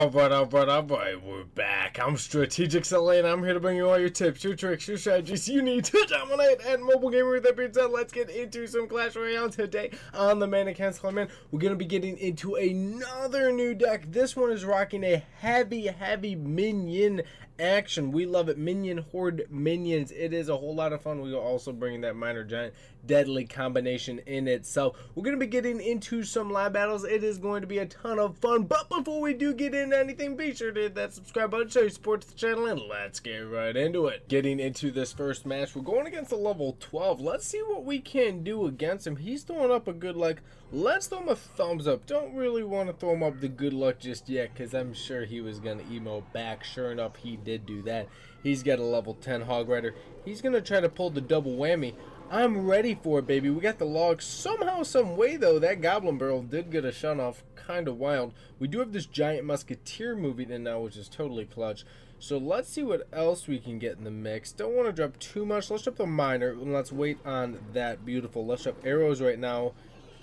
Alright, we're back. I'm Strategic Sully, and I'm here to bring you all your tips, your tricks, your strategies you need to dominate at mobile gaming. With that being said, let's get into some Clash Royale today on the MINION. We're going to be getting into another new deck. This one is rocking a heavy minion action. We love it. Minion Horde minions. It is a whole lot of fun. We are also bringing that Minor Giant deadly combination in itself. We're going to be getting into some live battles. It is going to be a ton of fun, but before we do get into anything, be sure to hit that subscribe button, show your support to the channel, and let's get right into it. Getting into this first match, we're going against a level 12. Let's see what we can do against him. He's throwing up a good luck. Let's throw him a thumbs up. Don't really want to throw him up the good luck just yet, because I'm sure he was going to emote back. Sure enough, he did do that. He's got a level 10 Hog Rider. He's going to try to pull the double whammy. I'm ready for it, baby. We got the log somehow, some way, though. That Goblin Barrel did get a shut off. Kind of wild. We do have this Giant Musketeer moving in now, which is totally clutch. So let's see what else we can get in the mix. Don't want to drop too much. Let's drop the Minor, and let's wait on that. Beautiful. Let's drop arrows right now.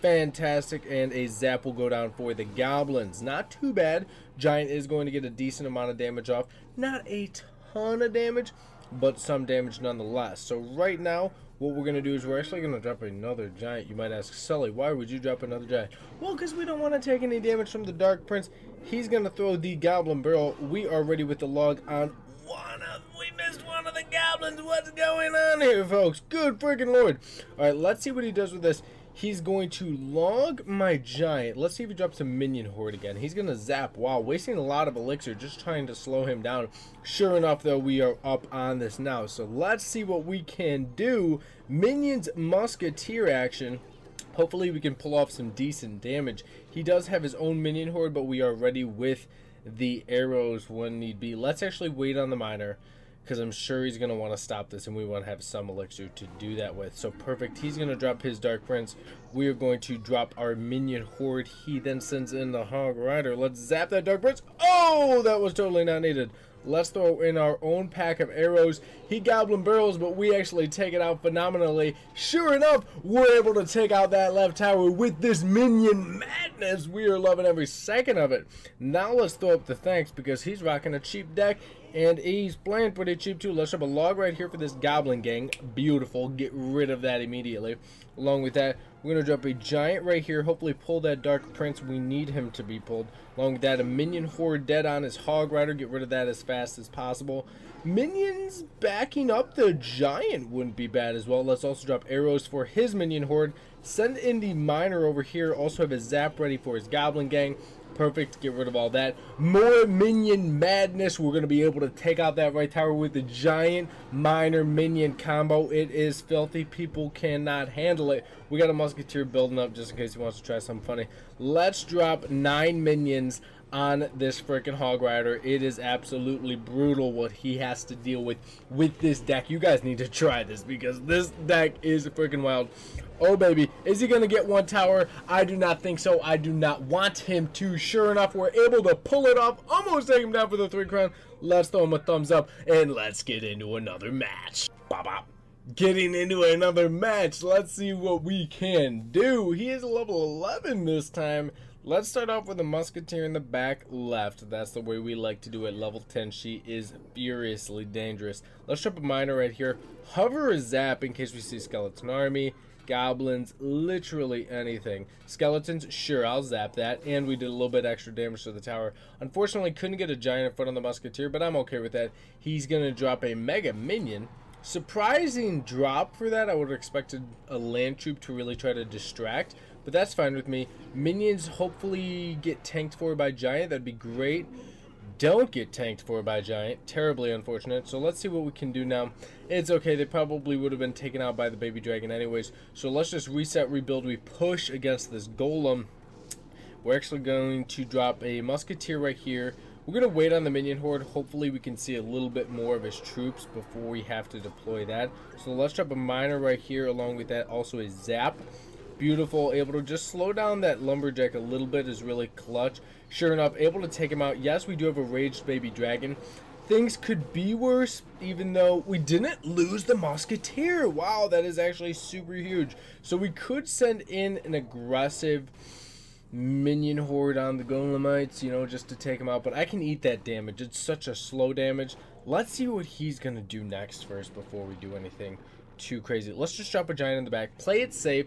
Fantastic. And a zap will go down for the Goblins. Not too bad. Giant is going to get a decent amount of damage off. Not a ton of damage, but some damage nonetheless. So right now, what we're going to do is we're actually going to drop another Giant. You might ask, Sully, why would you drop another Giant? Well, because we don't want to take any damage from the Dark Prince. He's going to throw the Goblin Barrel. We are ready with the log on we missed one of the Goblins. What's going on here, folks? Good freaking Lord. All right, let's see what he does with this. He's going to log my Giant. Let's see if he drops a Minion Horde again. He's going to zap. Wow, wasting a lot of elixir just trying to slow him down. Sure enough, though, we are up on this now. So let's see what we can do. Minions Musketeer action. Hopefully we can pull off some decent damage. He does have his own Minion Horde, but we are ready with the arrows when need be. Let's actually wait on the Minor, because I'm sure he's going to want to stop this, and we want to have some elixir to do that with. So perfect. He's going to drop his Dark Prince. We are going to drop our Minion Horde. He then sends in the Hog Rider. Let's zap that Dark Prince. Oh, that was totally not needed. Let's throw in our own pack of arrows. He Goblin Barrels, but we actually take it out phenomenally. Sure enough, we're able to take out that left tower with this Minion madness. We are loving every second of it. Now let's throw up the thanks, because he's rocking a cheap deck. And he's playing pretty cheap too. Let's drop a log right here for this Goblin gang. Beautiful. Get rid of that immediately. Along with that, we're going to drop a Giant right here. Hopefully pull that Dark Prince. We need him to be pulled. Along with that, a Minion Horde dead on his Hog Rider. Get rid of that as fast as possible. Minions backing up the Giant wouldn't be bad as well. Let's also drop arrows for his Minion Horde. Send in the Minor over here. Also have a zap ready for his Goblin gang. Perfect. Get rid of all that. More Minion madness. We're going to be able to take out that right tower with the Giant Minor Minion combo. It is filthy. People cannot handle it. We got a Musketeer building up just in case he wants to try something funny. Let's drop 9 minions on this freaking Hog Rider. It is absolutely brutal what he has to deal with this deck. You guys need to try this, because this deck is freaking wild. Oh baby, is he gonna get one tower? I do not think so. I do not want him to. Sure enough, we're able to pull it off. Almost take him down for the 3 crown. Let's throw him a thumbs up, and let's get into another match. Bop bop. Getting into another match. Let's see what we can do. He is level 11 this time. Let's start off with a Musketeer in the back left. That's the way we like to do it. Level 10. She is furiously dangerous. Let's drop a Minor right here. Hover a zap in case we see Skeleton Army, Goblins, literally anything. Skeletons, sure, I'll zap that. And we did a little bit extra damage to the tower. Unfortunately, couldn't get a Giant in front of the Musketeer, but I'm okay with that. He's going to drop a Mega Minion. Surprising drop for that. I would have expected a Land Troop to really try to distract, but that's fine with me. Minions hopefully get tanked for by Giant. That'd be great. Don't get tanked for by Giant. Terribly unfortunate. So let's see what we can do now. It's okay. They probably would have been taken out by the baby dragon anyways. So let's just reset, rebuild. We push against this golem. We're actually going to drop a Musketeer right here. We're going to wait on the Minion Horde. Hopefully we can see a little bit more of his troops before we have to deploy that. So let's drop a Minor right here. Along with that, also a zap. Beautiful. Able to just slow down that Lumberjack a little bit is really clutch. Sure enough, able to take him out. Yes, we do have a raged baby dragon. Things could be worse, even though we didn't lose the Musketeer. Wow, that is actually super huge. So we could send in an aggressive minion horde on the golemites, you know, just to take them out. But I can eat that damage. It's such a slow damage. Let's see what he's going to do next first before we do anything too crazy. Let's just drop a giant in the back. Play it safe.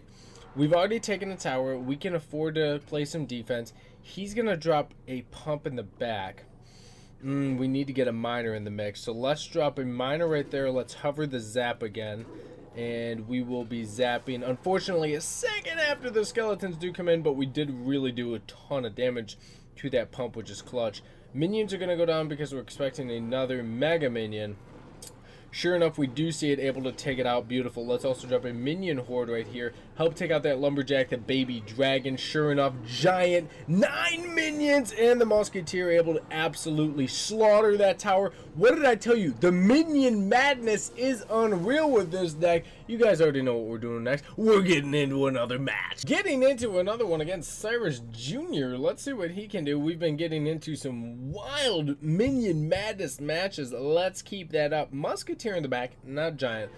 We've already taken the tower. We can afford to play some defense. He's going to drop a pump in the back. We need to get a miner in the mix. So let's drop a miner right there. Let's hover the zap again. And we will be zapping. Unfortunately, a second after the skeletons do come in. But we did really do a ton of damage to that pump, which is clutch. Minions are going to go down because we're expecting another mega minion. Sure enough, we do see it able to take it out. Beautiful. Let's also drop a minion horde right here. Help take out that lumberjack, the baby dragon. Sure enough, giant 9 minions and the musketeer able to absolutely slaughter that tower. What did I tell you? The minion madness is unreal with this deck. You guys already know what we're doing next. We're getting into another match. Getting into another one against Cyrus Jr. Let's see what he can do. We've been getting into some wild minion madness matches. Let's keep that up. Musketeer in the back, not giant.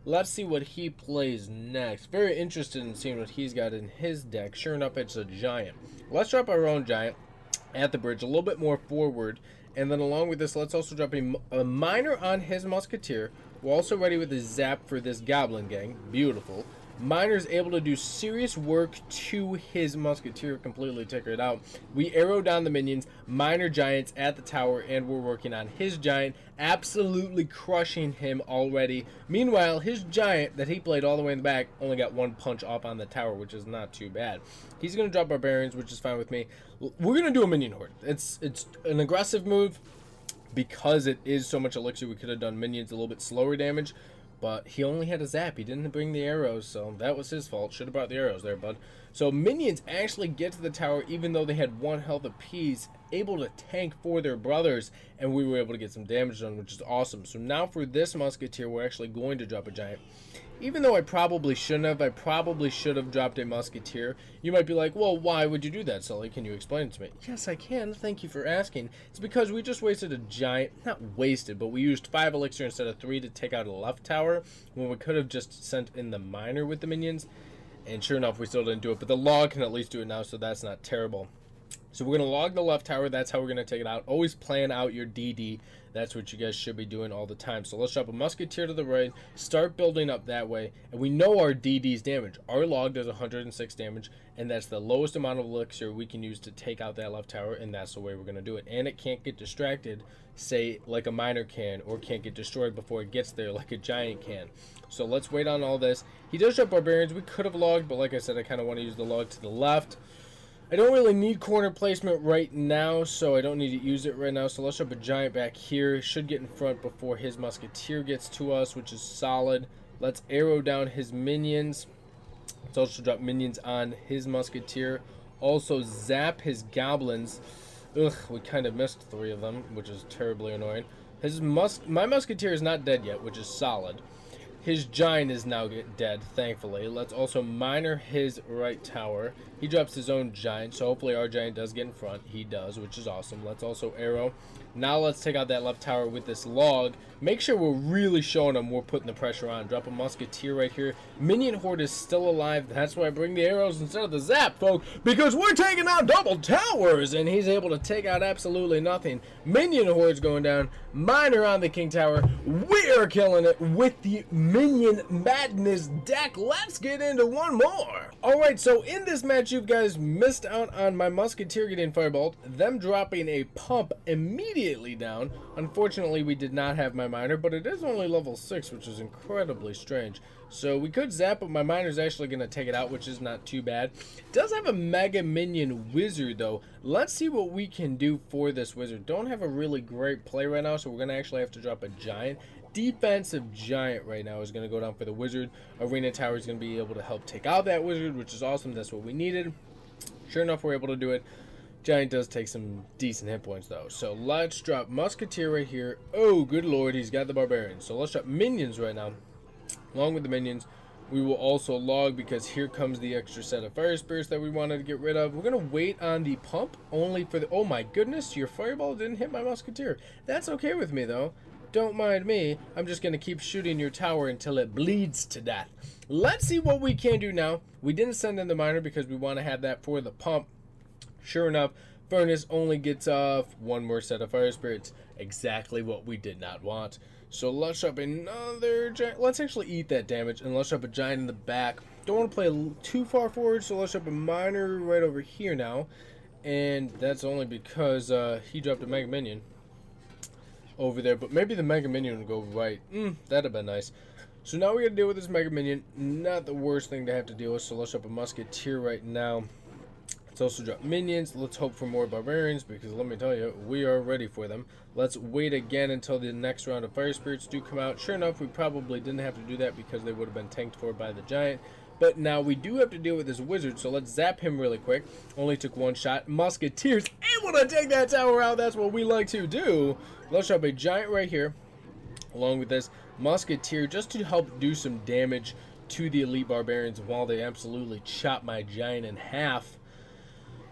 Let's see what he plays next. Very interested in seeing what he's got in his deck. Sure enough, it's a giant. Let's drop our own giant at the bridge, a little bit more forward. And then along with this, let's also drop a miner on his musketeer. We're also ready with the zap for this goblin gang. Beautiful. Miner's able to do serious work to his musketeer, completely take it out. We arrow down the minions, miner giants at the tower, and we're working on his giant, absolutely crushing him already. Meanwhile, his giant that he played all the way in the back only got 1 punch off on the tower, which is not too bad. He's going to drop barbarians, which is fine with me. We're going to do a minion horde. It's an aggressive move because it is so much elixir. We could have done minions a little bit slower damage. But he only had a zap. He didn't bring the arrows, so that was his fault. Should have brought the arrows there, bud. So minions actually get to the tower, even though they had 1 health apiece, able to tank for their brothers, and we were able to get some damage done, which is awesome. So now for this musketeer, we're actually going to drop a giant. Even though I probably shouldn't have, I probably should have dropped a musketeer. You might be like, well, why would you do that, Sully? Can you explain it to me? Yes, I can. Thank you for asking. It's because we just wasted a giant, not wasted, but we used 5 elixir instead of 3 to take out a left tower, when we could have just sent in the miner with the minions. And sure enough, we still didn't do it, but the log can at least do it now, so that's not terrible. So we're going to log the left tower. That's how we're going to take it out. Always plan out your DD. That's what you guys should be doing all the time. So let's drop a musketeer to the right. Start building up that way. And we know our DD's damage. Our log does 106 damage. And that's the lowest amount of elixir we can use to take out that left tower. And that's the way we're going to do it. And it can't get distracted, say, like a miner can. Or can't get destroyed before it gets there like a giant can. So let's wait on all this. He does drop barbarians. We could have logged. But like I said, I kind of want to use the log to the left. I don't really need corner placement right now, so I don't need to use it right now. So let's drop a giant back here. Should get in front before his musketeer gets to us, which is solid. Let's arrow down his minions. Let's also drop minions on his musketeer. Also zap his goblins. Ugh, we kind of missed 3 of them, which is terribly annoying. My musketeer is not dead yet, which is solid. His giant is now dead, thankfully. Let's also miner his right tower. He drops his own giant, so hopefully our giant does get in front. He does, which is awesome. Let's also arrow. Now let's take out that left tower with this log. Make sure we're really showing them we're putting the pressure on. Drop a musketeer right here. Minion horde is still alive. That's why I bring the arrows instead of the zap, folks. Because we're taking out double towers, and he's able to take out absolutely nothing. Minion horde's going down. Miner on the king tower. We are killing it with the minion madness deck. Let's get into one more. Alright, so in this match, you guys missed out on my musketeer getting fireballed, them dropping a pump immediately down. Unfortunately, we did not have my miner, but it is only level 6, which is incredibly strange. So we could zap, but my miner's actually going to take it out, which is not too bad. It does have a mega minion wizard, though. Let's see what we can do for this wizard. Don't have a really great play right now, so we're going to actually have to drop a giant. Defensive giant right now is going to go down for the wizard. Arena tower is going to be able to help take out that wizard, which is awesome. That's what we needed. Sure enough, we're able to do it. Giant does take some decent hit points, though. So let's drop musketeer right here. Oh, good lord, he's got the barbarian. So let's drop minions right now. Along with the minions, we will also log because here comes the extra set of fire spirits that we wanted to get rid of. We're going to wait on the pump only for the... Oh my goodness, your fireball didn't hit my musketeer. That's okay with me, though. Don't mind me. I'm just going to keep shooting your tower until it bleeds to death. Let's see what we can do now. We didn't send in the miner because we want to have that for the pump. Sure enough, Furnace only gets off one more set of Fire Spirits. Exactly what we did not want. So let's up another giant. Let's actually eat that damage and let's up a giant in the back. Don't want to play too far forward, so let's up a minor right over here now. And that's only because he dropped a Mega Minion over there. But maybe the Mega Minion would go right. That'd have been nice. So now we gotta deal with this Mega Minion. Not the worst thing to have to deal with, so let's up a Musketeer right now. Let's also drop minions. Let's hope for more barbarians, because let me tell you, we are ready for them. Let's wait again until the next round of Fire Spirits do come out. Sure enough, we probably didn't have to do that because they would have been tanked for by the giant. But now we do have to deal with this wizard, so let's zap him really quick. Only took one shot. Musketeers able to take that tower out. That's what we like to do. Let's drop a giant right here, along with this Musketeer, just to help do some damage to the elite barbarians while they absolutely chop my giant in half.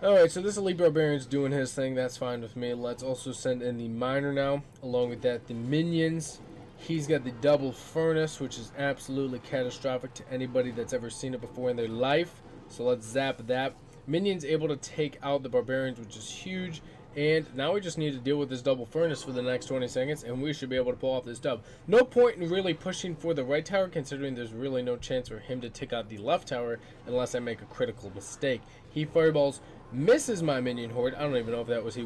Alright, so this elite barbarian's doing his thing. That's fine with me. Let's also send in the miner now. Along with that, the minions. He's got the double furnace, which is absolutely catastrophic to anybody that's ever seen it before in their life. So let's zap that. Minions able to take out the barbarians, which is huge. And now we just need to deal with this double furnace for the next 20 seconds, and we should be able to pull off this dub. No point in really pushing for the right tower, considering there's really no chance for him to take out the left tower unless I make a critical mistake. He fireballs, misses my minion horde. I don't even know if that was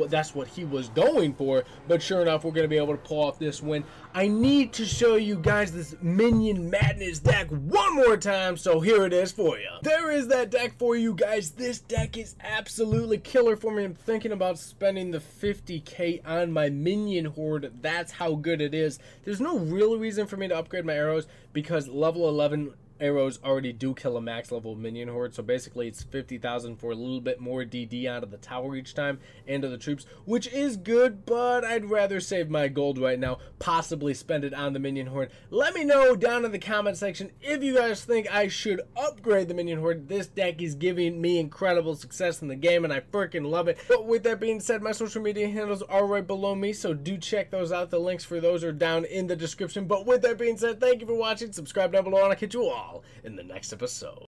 that's what he was going for, but sure enough, we're going to be able to pull off this win. I need to show you guys this minion madness deck one more time, so here it is for you. There is that deck for you guys. This deck is absolutely killer for me. I'm thinking about spending the 50k on my minion horde. That's how good it is. There's no real reason for me to upgrade my arrows because level 11 arrows already do kill a max level minion horde, so basically it's 50,000 for a little bit more DD out of the tower each time and to the troops, which is good, but I'd rather save my gold right now, possibly spend it on the minion horde. Let me know down in the comment section if you guys think I should upgrade the minion horde. This deck is giving me incredible success in the game and I freaking love it. But with that being said, my social media handles are right below me, so do check those out. The links for those are down in the description. But with that being said, thank you for watching. Subscribe down below and I'll catch you all in the next episode.